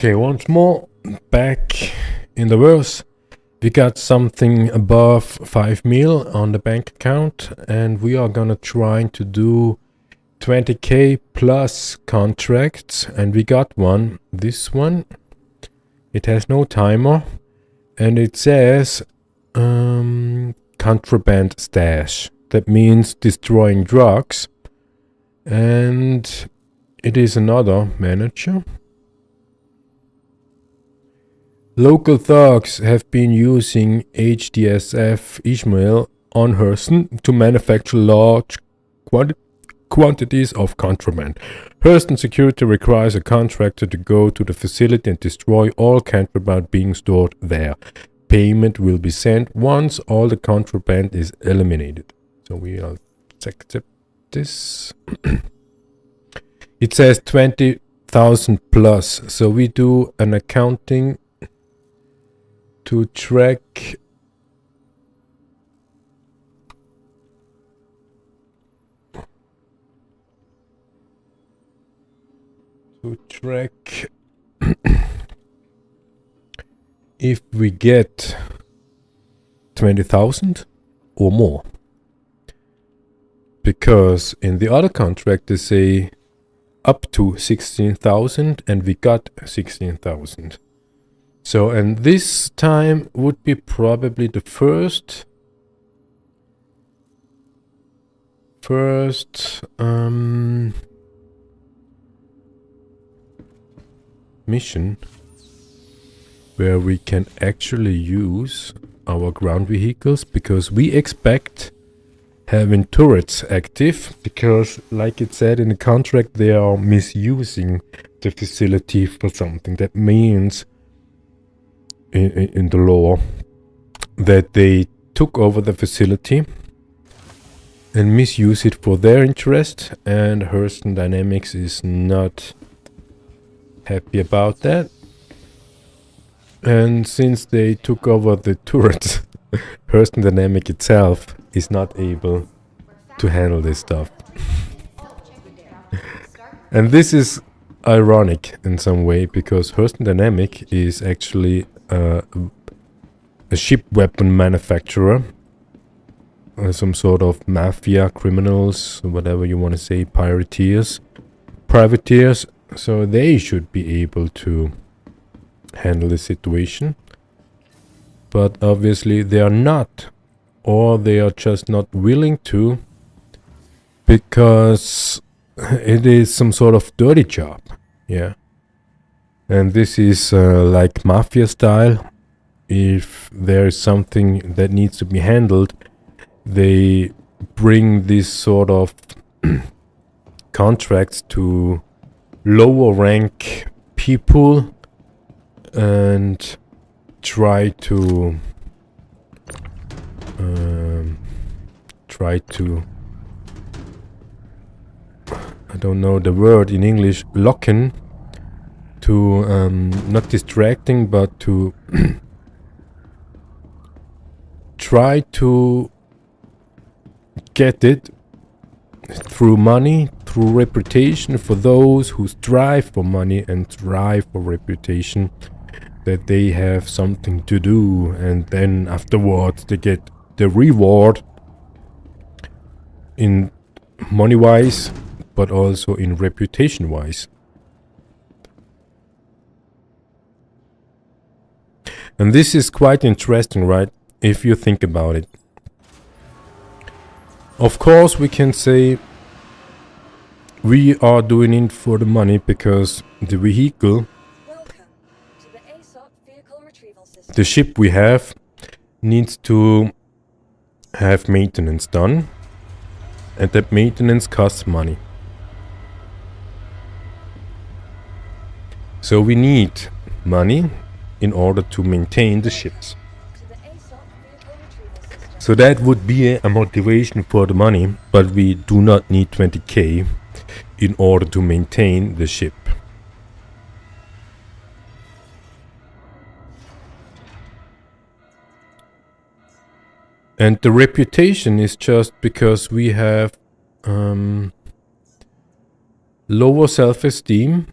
Okay, once more, back in the verse. We got something above 5 mil on the bank account, and we are gonna try to do 20k plus contracts, and we got one. This one, it has no timer, and it says contraband stash. That means destroying drugs, and it is another manager. Local thugs have been using HDSF Ishmael on Hurston to manufacture large quantities of contraband. Hurston Security requires a contractor to go to the facility and destroy all contraband being stored there. Payment will be sent once all the contraband is eliminated. So we'll accept this. It says 20,000 plus. So we do an accounting to track if we get 20,000 or more, because in the other contract they say up to 16,000 and we got 16,000. So, and this time would be probably the first mission where we can actually use our ground vehicles, because we expect having turrets active, because like it said in the contract, they are misusing the facility for something. That means in the law that they took over the facility and misuse it for their interest, and Hurston Dynamics is not happy about that. And since they took over the turrets, Hurston Dynamic itself is not able to handle this stuff. And this is ironic in some way, because Hurston Dynamic is actually a ship weapon manufacturer, some sort of mafia, criminals, whatever you want to say, privateers. So they should be able to handle the situation, but obviously they are not, or they are just not willing to, because it is some sort of dirty job. Yeah. And this is like mafia style. If there is something that needs to be handled, they bring this sort of contracts to lower rank people and try to I don't know the word in English, locken, to not distracting, but to try to get it through money, through reputation, for those who strive for money and strive for reputation, that they have something to do, and then afterwards they get the reward in money wise, but also in reputation wise. And this is quite interesting, right? If you think about it. Of course, we can say we are doing it for the money, because the vehicle, the ship we have, needs to have maintenance done, and that maintenance costs money. So we need money in order to maintain the ships. So that would be a motivation for the money, but we do not need 20k in order to maintain the ship. And the reputation is just because we have lower self-esteem,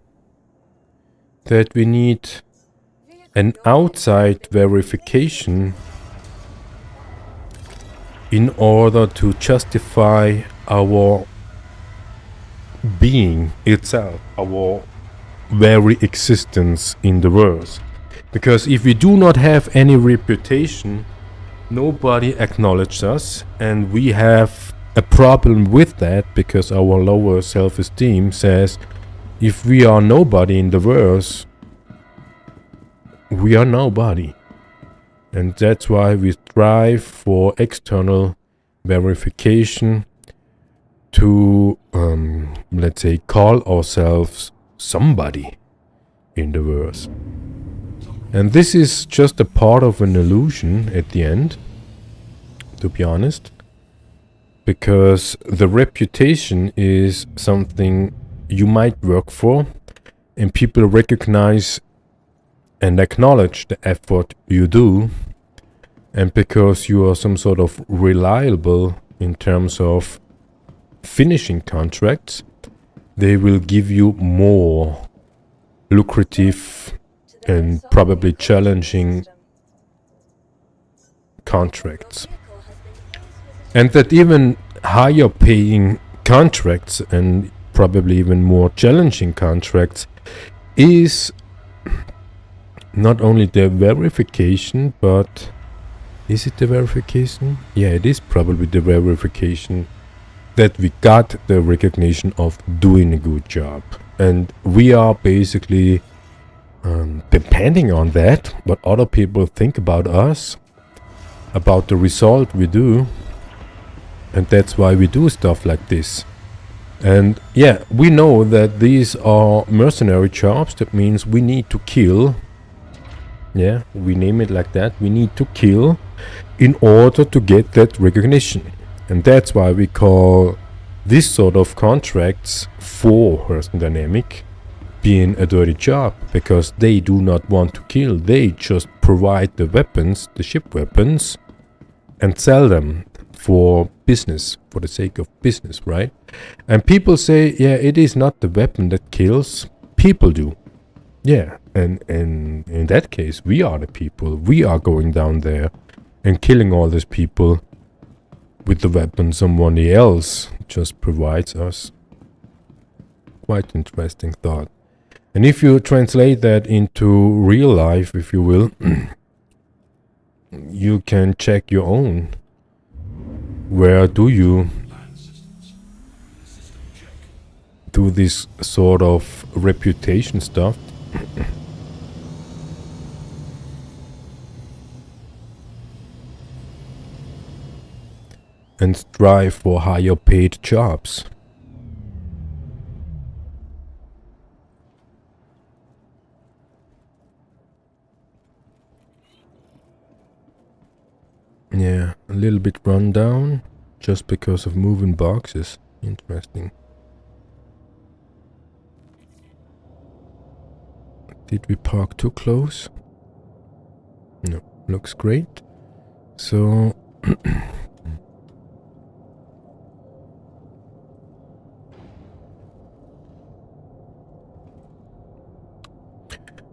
that we need an outside verification in order to justify our being itself, our very existence in the world. Because if we do not have any reputation, nobody acknowledges us, and we have a problem with that because our lower self-esteem says if we are nobody in the world, we are nobody. And that's why we strive for external verification to, let's say, call ourselves somebody in the world. And this is just a part of an illusion at the end, to be honest, because the reputation is something you might work for, and people recognize and acknowledge the effort you do, and because you are some sort of reliable in terms of finishing contracts, they will give you more lucrative and probably challenging contracts. And that even higher paying contracts and probably even more challenging contracts is not only the verification, but is it the verification? Yeah, it is probably the verification that we got the recognition of doing a good job. And we are basically depending on that, what other people think about us, about the result we do. And that's why we do stuff like this. And yeah, we know that these are mercenary jobs. That means we need to kill. Yeah, we name it like that. We need to kill in order to get that recognition. And that's why we call this sort of contracts for person dynamic being a dirty job, because they do not want to kill. They just provide the weapons, the ship weapons, and sell them for business, for the sake of business, right? And people say, yeah, it is not the weapon that kills, people do. Yeah, and in that case, we are the people. We are going down there and killing all these people with the weapon somebody else just provides us. Quite interesting thought. And if you translate that into real life, if you will, you can check your own. Where do you do this sort of reputation stuff? And strive for higher paid jobs? Yeah, a little bit run down just because of moving boxes. Interesting. Did we park too close? No, looks great. So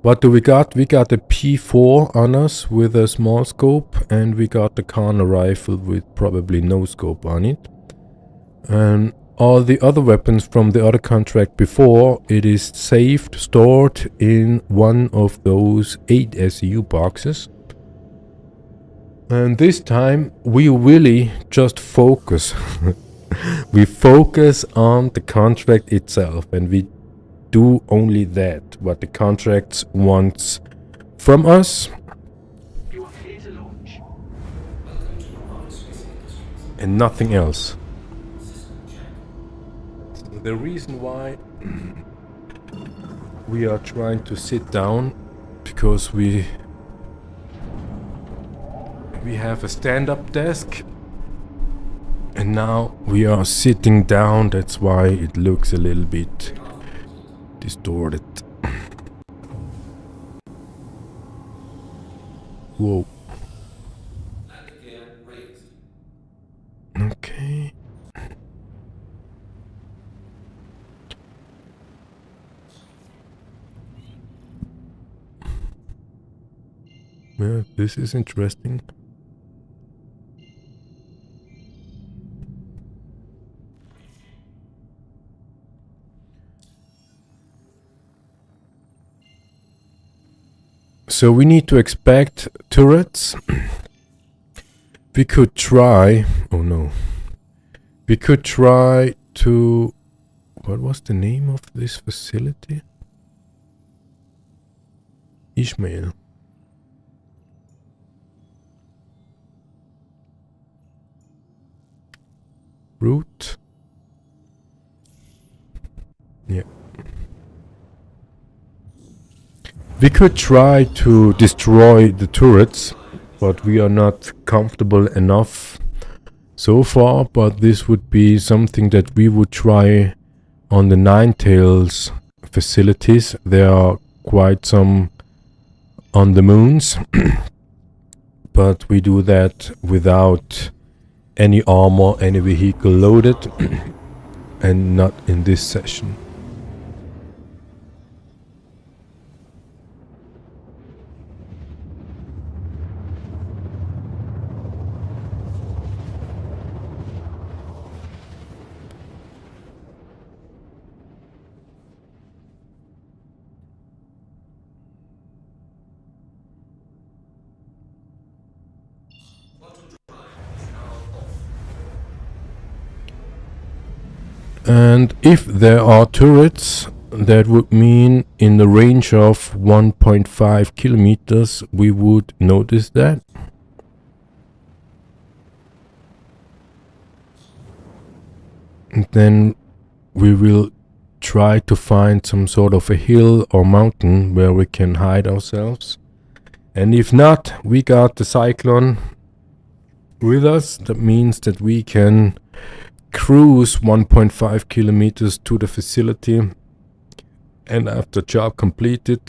what do we got? We got a P4 on us with a small scope, and we got the corner rifle with probably no scope on it. And all the other weapons from the other contract before, it is saved, stored in one of those 8 SEU boxes. And this time we really just focus. We focus on the contract itself, and we do only that, what the contract wants from us. You are clear to launch. And nothing else. The reason why we are trying to sit down, because we have a stand-up desk, and now we are sitting down. That's why it looks a little bit distorted. Whoa. Okay. Yeah, this is interesting. So we need to expect turrets. We could try... Oh no. We could try to... What was the name of this facility? Ishmael. Root. Yeah. We could try to destroy the turrets, but we are not comfortable enough so far, but this would be something that we would try on the Ninetales facilities. There are quite some on the moons, but we do that without any armor, any vehicle loaded, and not in this session. And if there are turrets, that would mean in the range of 1.5 kilometers, we would notice that. And then we will try to find some sort of a hill or mountain where we can hide ourselves. And if not, we got the cyclone with us. That means that we can cruise 1.5 kilometers to the facility, and after job completed,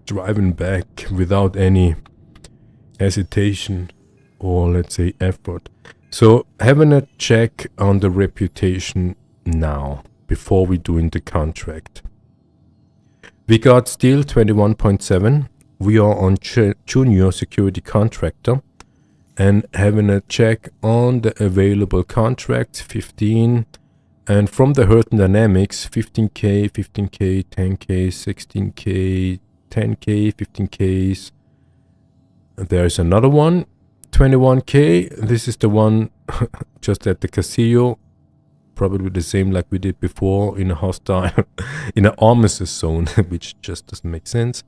driving back without any hesitation or, let's say, effort. So having a check on the reputation now before we doing the contract. We got still 21.7. We are on junior security contractor, and having a check on the available contracts, 15, and from the Hurton Dynamics, 15k, 15k, 10k, 16k, 10k, 15ks. There's another one, 21k. This is the one just at the casino, probably the same like we did before in a hostile, in an armistice zone, which just doesn't make sense.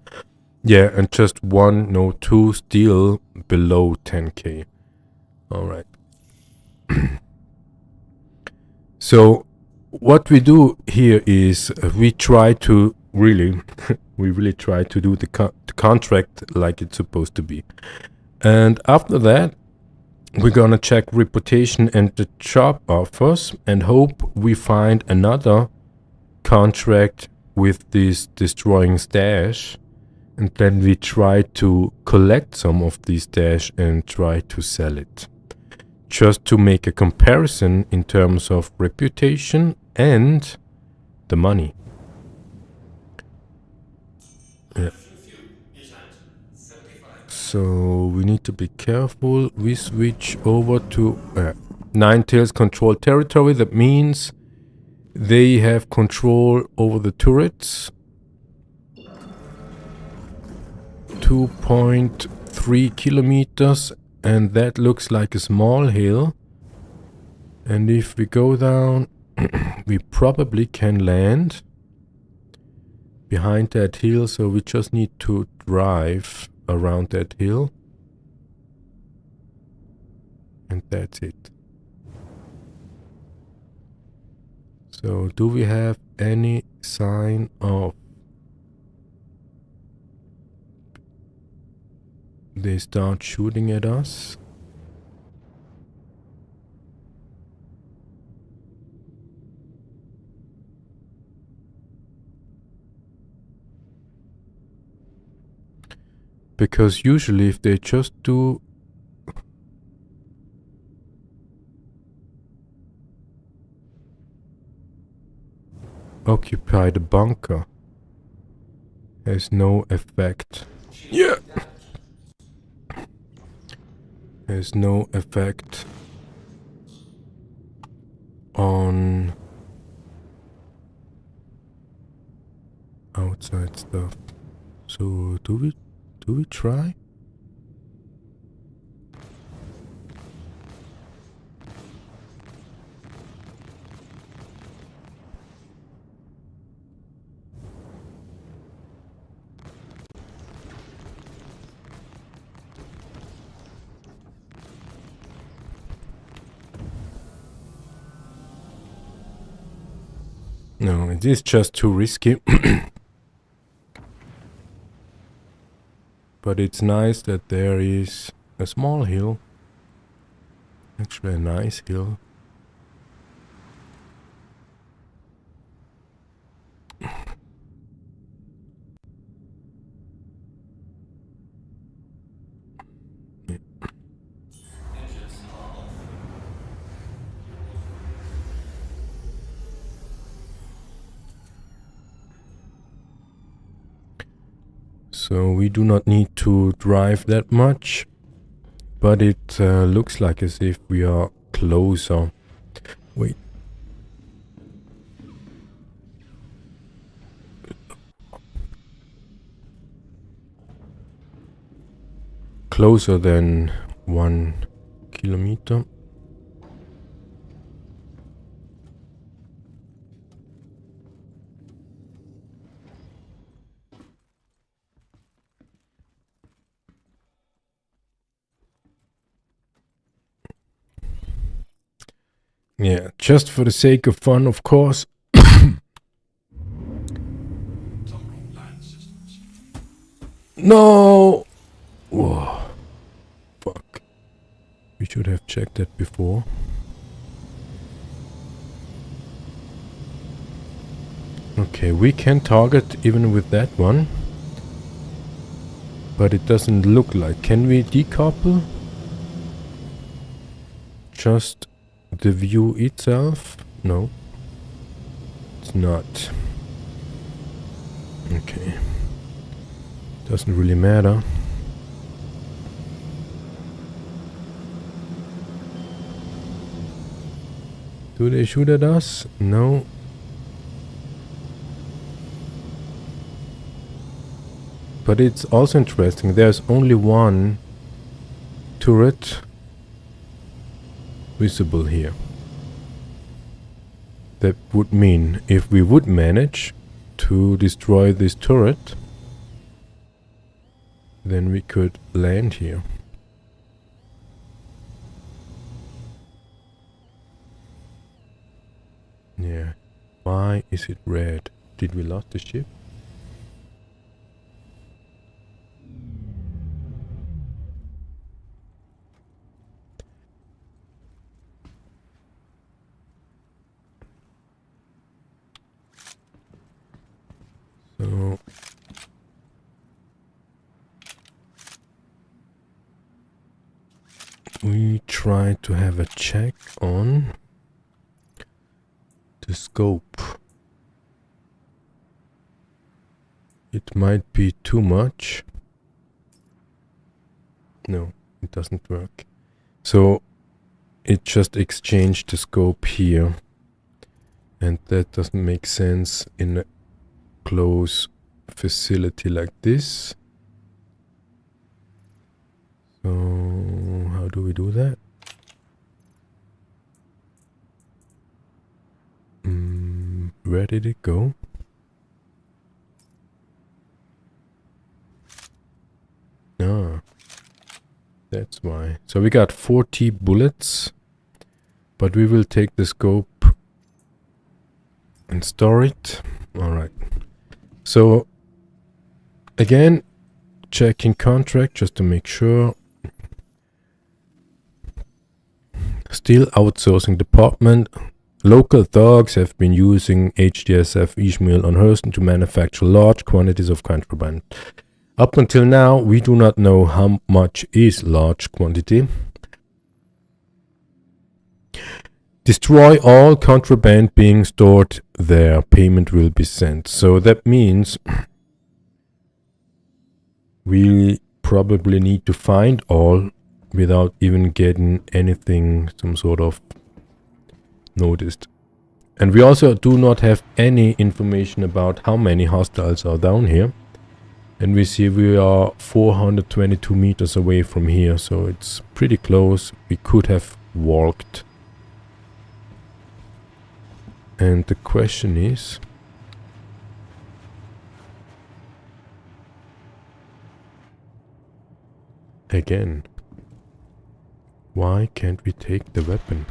Yeah, and just one, no, two still below 10k. All right. So what we do here is we try to really, we really try to do the contract like it's supposed to be. And after that, we're gonna check reputation and the job offers and hope we find another contract with this destroying stash. And then we try to collect some of these stash and try to sell it. Just to make a comparison in terms of reputation and the money. Yeah. So we need to be careful. We switch over to Ninetales control territory. That means they have control over the turrets. 2.3 kilometers, and that looks like a small hill. And if we go down, we probably can land behind that hill, so we just need to drive around that hill. And that's it. So do we have any sign of they start shooting at us? Because usually if they just do occupy the bunker, has no effect. Yeah. has no effect on outside stuff. So do we try? No, it is just too risky. But it's nice that there is a small hill. Actually a nice hill. So we do not need to drive that much, but it looks like as if we are closer. Wait. Closer than 1 kilometer. Yeah, just for the sake of fun, of course. No! Whoa. Fuck. We should have checked that before. Okay, we can target even with that one. But it doesn't look like. Can we decouple? Just the view itself? No. It's not. Okay. Doesn't really matter. Do they shoot at us? No. But it's also interesting. There's only one turret visible here. That would mean if we would manage to destroy this turret, then we could land here. Yeah. Why is it red? Did we lost the ship? So we try to have a check on the scope. It might be too much. No, it doesn't work. So it just exchanged the scope here. And that doesn't make sense in a close facility like this. So how do we do that? Where did it go? Ah, that's why. So we got 40 bullets, but we will take the scope and store it. All right. So again, checking contract just to make sure. Still outsourcing department. Local thugs have been using HDSF Ishmael on Hurston to manufacture large quantities of contraband. Up until now, we do not know how much is large quantity. Destroy all contraband being stored there. Payment will be sent. So that means we probably need to find all without even getting anything some sort of noticed. And we also do not have any information about how many hostiles are down here. And we see we are 422 meters away from here, so it's pretty close. We could have walked. And the question is, again, why can't we take the weapon?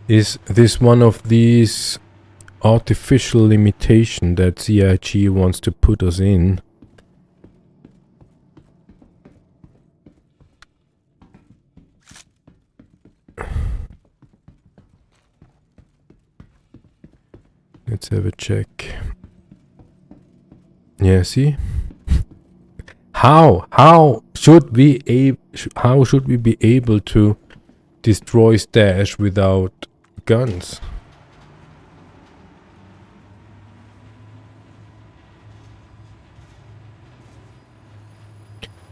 Is this one of these artificial limitation that CIG wants to put us in? Let's have a check. Yeah, see? How should we be able to destroy Stash without guns?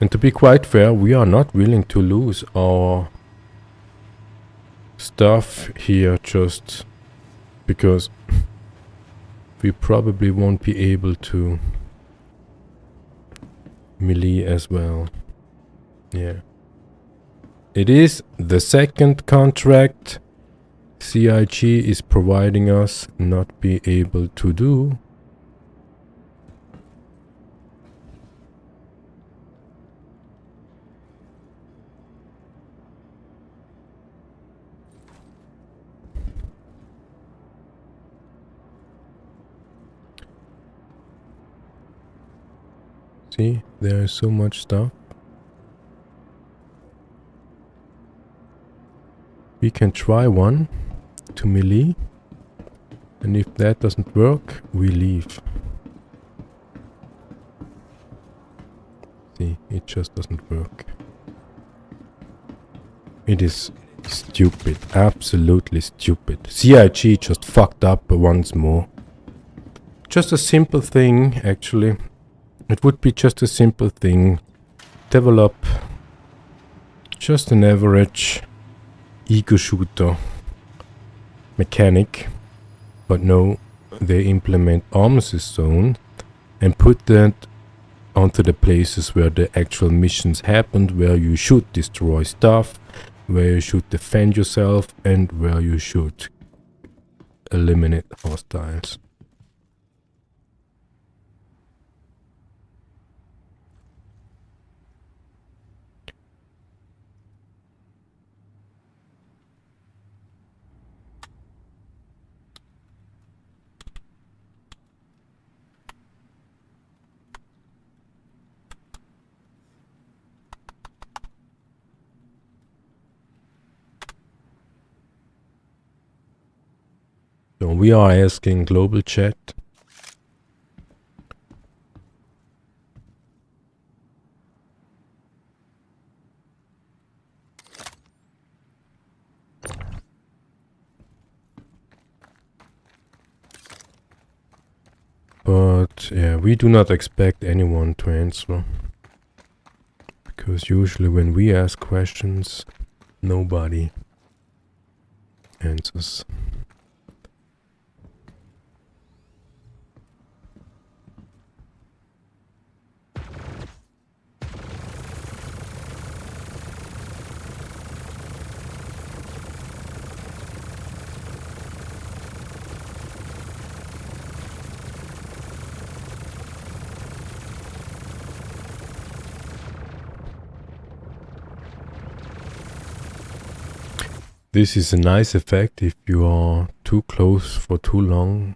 And to be quite fair, we are not willing to lose our stuff here just because we probably won't be able to melee as well. Yeah. It is the second contract CIG is providing us not be able to do. See, there is so much stuff. We can try one to melee, and if that doesn't work, we leave. See, it just doesn't work. It is stupid, absolutely stupid. CIG just fucked up once more. Just a simple thing, actually. It would be just a simple thing. Develop just an average ego shooter mechanic. But no, they implement armistice zone and put that onto the places where the actual missions happened, where you should destroy stuff, where you should defend yourself, and where you should eliminate hostiles. So we are asking global chat. But yeah, we do not expect anyone to answer. Because usually when we ask questions, nobody answers. This is a nice effect if you are too close for too long.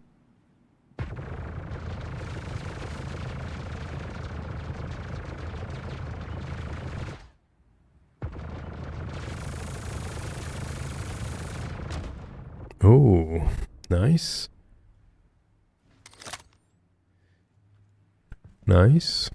Oh, nice. Nice.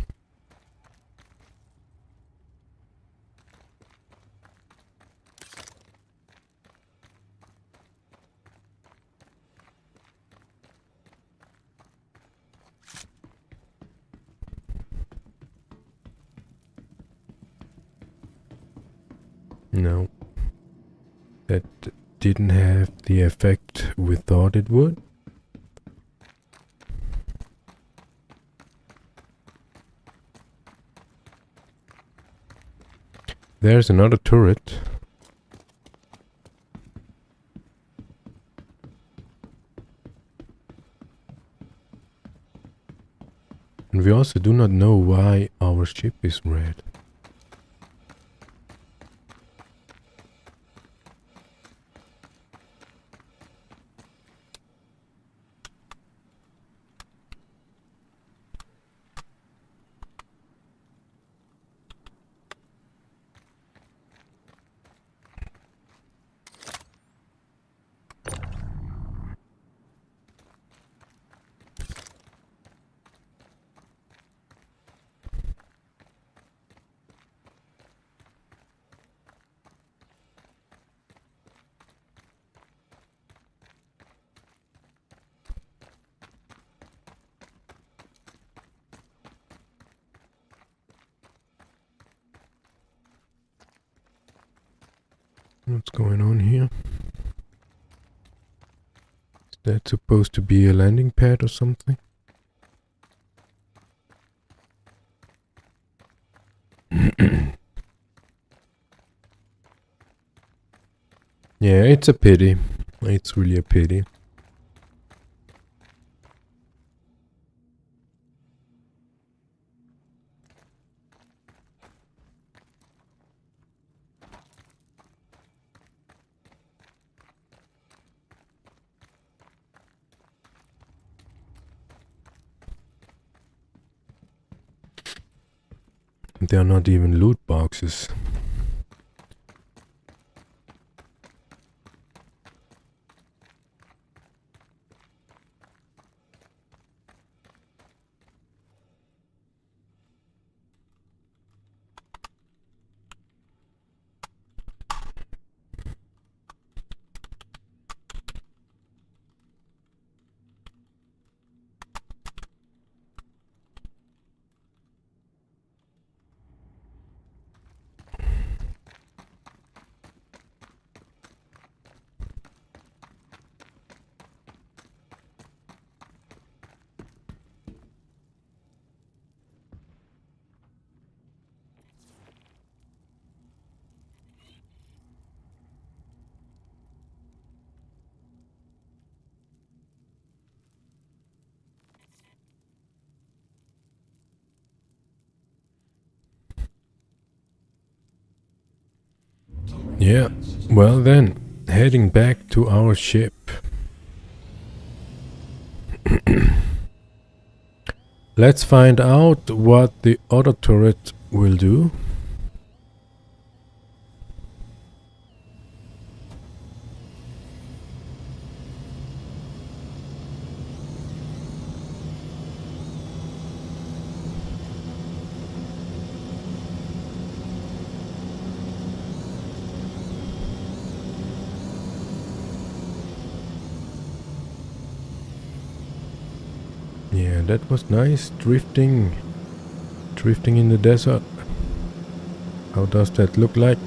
No. That didn't have the effect we thought it would. There's another turret. And we also do not know why our ship is red. What's going on here? Is that supposed to be a landing pad or something? Yeah, it's a pity. It's really a pity. They are not even loot boxes. Yeah, well then, heading back to our ship. Let's find out what the other turret will do. Yeah, that was nice, drifting in the desert. How does that look like?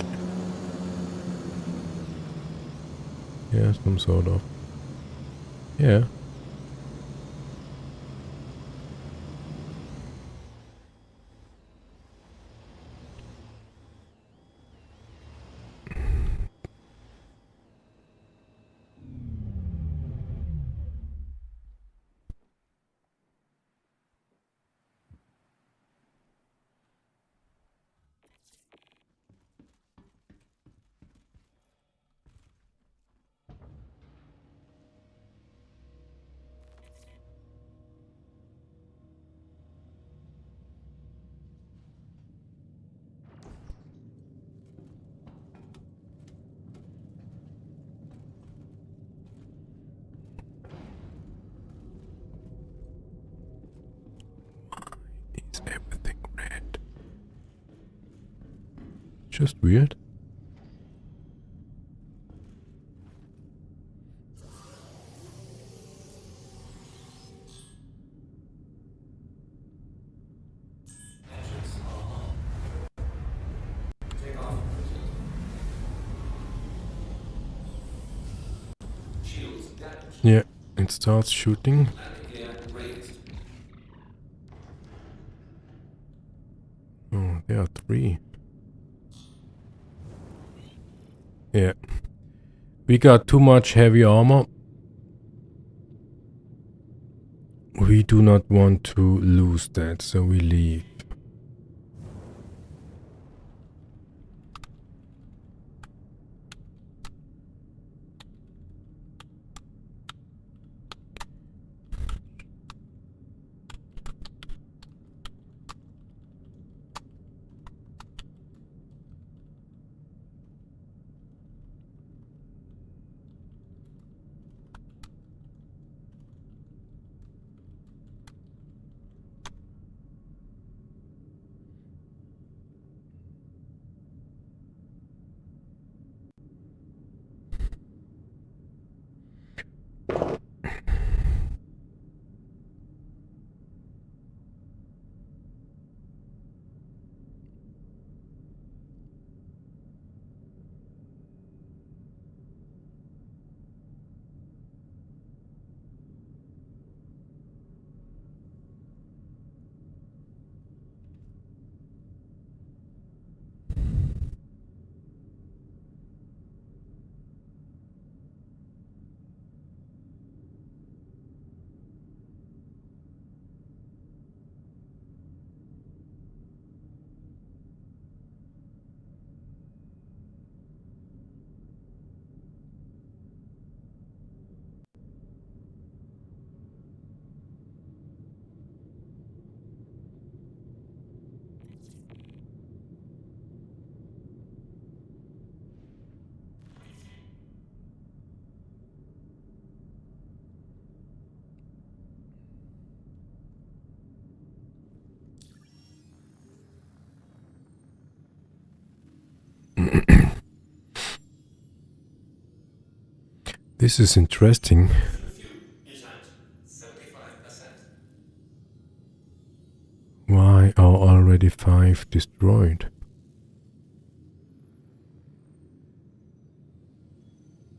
Yeah, some sort of. Yeah. Is everything red? Just weird. Yeah, it starts shooting. Oh, there are 3. Yeah. We got too much heavy armor. We do not want to lose that, so we leave. This is interesting. Why are already 5 destroyed?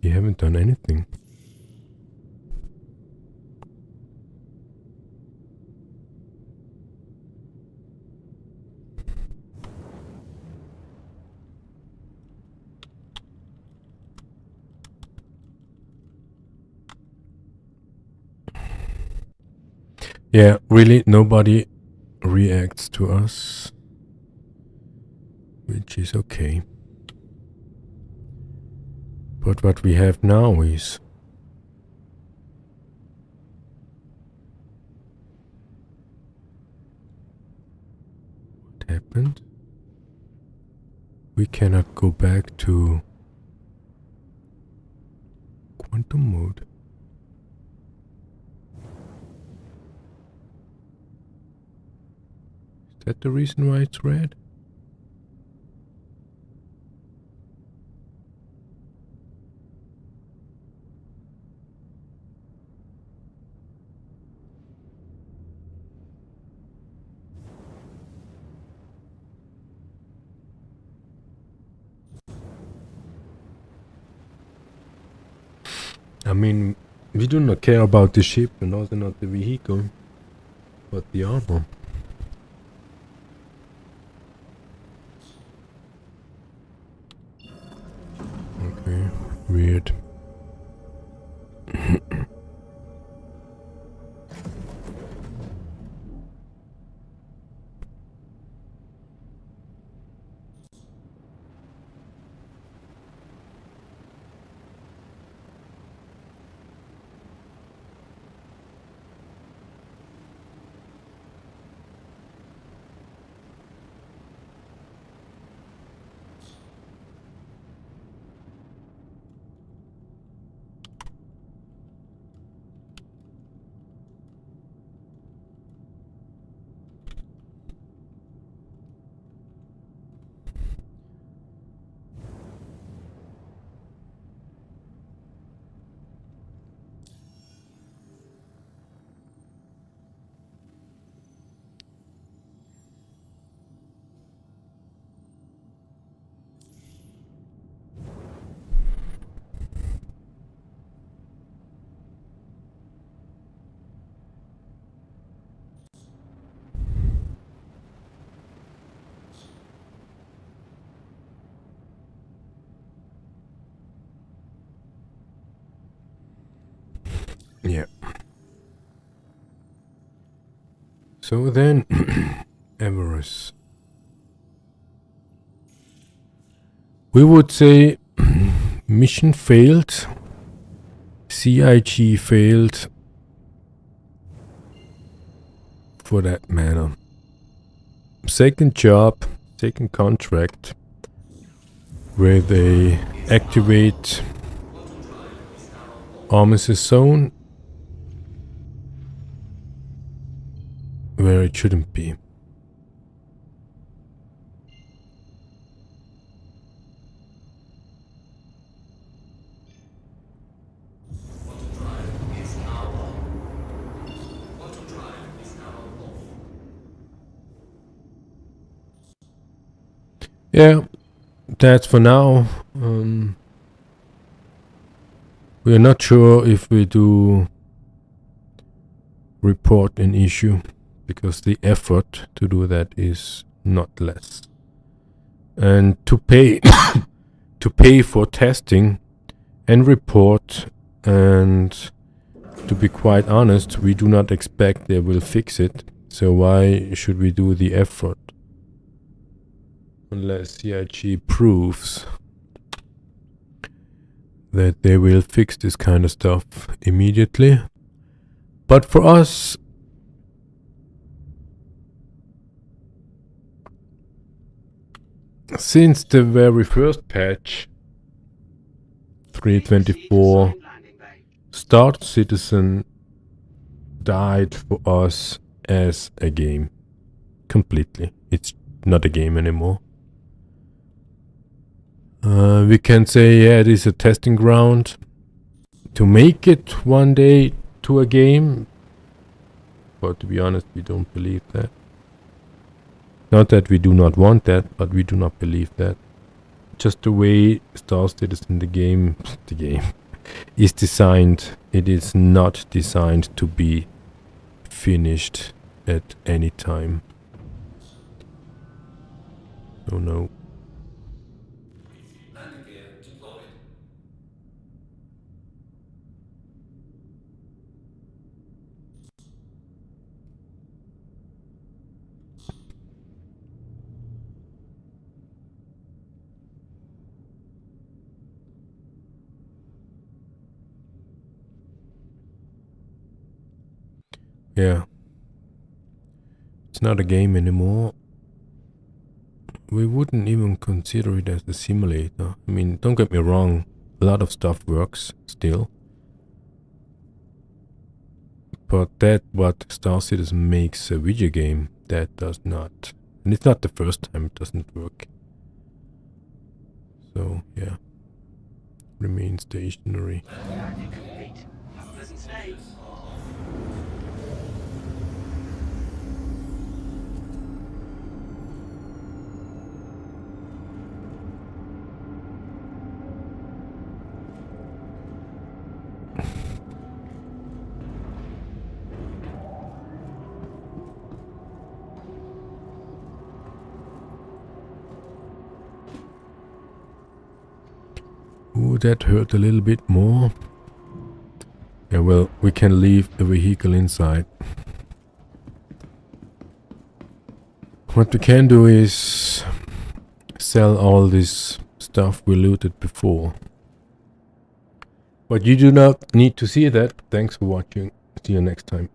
We haven't done anything. Yeah, really, nobody reacts to us, which is okay. But what we have now is what happened? We cannot go back to quantum mode. Is that the reason why it's red? I mean, we do not care about the ship and also not the vehicle, but the armor. Okay, weird. So then, Everest. We would say mission failed, CIG failed, for that matter. Second job, second contract, where they activate Armistice Zone where it shouldn't be. Yeah, that's for now. We are not sure if we do report an issue, because the effort to do that is not less. And to pay to pay for testing and report, and to be quite honest, we do not expect they will fix it. So why should we do the effort? Unless CIG proves that they will fix this kind of stuff immediately. But for us, since the very first patch, 3.24, Start Citizen died for us as a game. Completely. It's not a game anymore. We can say, yeah, it is a testing ground to make it one day to a game. But to be honest, we don't believe that. Not that we do not want that, but we do not believe that. Just the way Star Citizen, the game is designed, it is not designed to be finished at any time. Oh no. Yeah. It's not a game anymore. We wouldn't even consider it as a simulator. I mean, don't get me wrong, a lot of stuff works still. But that what Star Citizen makes a video game, that does not. And it's not the first time it doesn't work. So, yeah. Remain stationary. Ooh, that hurt a little bit more. Yeah, well, we can leave the vehicle inside. What we can do is sell all this stuff we looted before. But you do not need to see that. Thanks for watching. See you next time.